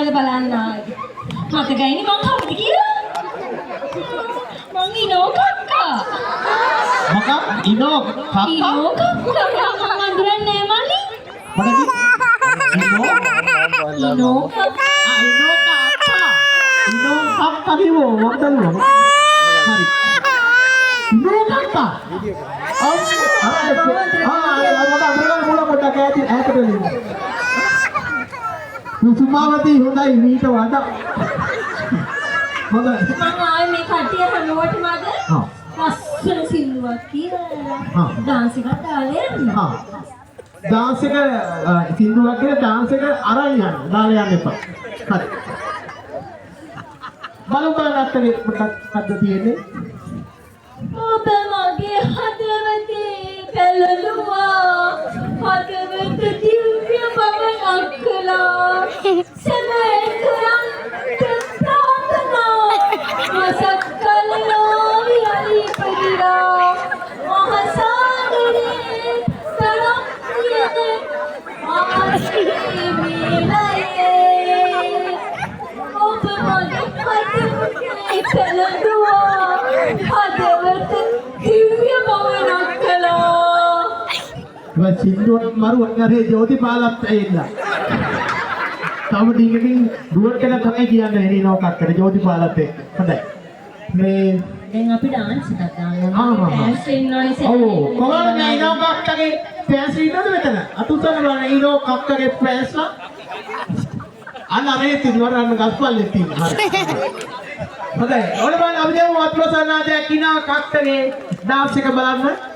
මොනවද බලන්න ආවේ? මතකයිනේ මං කවුද කියලා? මං ඉනෝ කක්කා. මොකක්? ඉනෝ කක්කා? ඉනෝ කක්කා මං අඳුරන්නේ නැහැ මලි. මොකද? ඉනෝ කක්කා. ඉනෝ කක්කා. ඉනෝ කක්කා කිව්වෝ මොකදද? හරි. ඉනෝ කක්කා. සුමාවතී හොඳයි මීට වඩා හොඳයි මං ආවේ මේ කට්ටිය හැමෝටම අද ලස්සන සින්දුවක් කියලා ඩාන්ස් එකක් දාලා යන්න. ඩාන්ස් එක සින්දුවක් කියලා ඩාන්ස් එක අරන් යන්න දාලා යන්න එපා. හරි. බලමු බලන්නත් මොකක්ද තියෙන්නේ. ඔබ මගේ හදවතේ පැලලුවා හදවත දිව්‍ය බවක් කළා සැබෑ කරන්ට ප්‍රාර්ථනා මසක් කළා විහරි පරිරා මහසාගරේ තරම්යේ ආශිර්වාදයේ මේලයේ ඔබ මගේ හදවතේ පැලලුවා හදවත දිව්‍ය බවක් කළා. ඉතින් සින්දුවක් මරුවක් නරේ ජෝතිපාලත් ඇවිල්ලා. තව ඩිංගකින් දුවට එක තමයි කියන්නේ එනිනෝ කක්කර ජෝතිපාලත් එක්ක. හොඳයි. මේ දැන් අපි ඩාන්ස් එකක් දානවා. ආ. ඩාන්ස් වෙනවනේ ඔව් කොහොමද මේ ඉනෝ කක්කගේ ෆෑන්ස් ඉන්නවද මෙතන? අතුතන බලන්න ඉනෝ කක්කගේ ෆෑන්ස් ලා. අන්න තියවරන්න ගස්පල්ලේ තියෙනවා. හරි. හොඳයි. ඔන්න බලන්න අපි දැන් වත්පොසන්නාදයක් ඉනා කක්කගේ ඩාන්ස් එක බලන්න.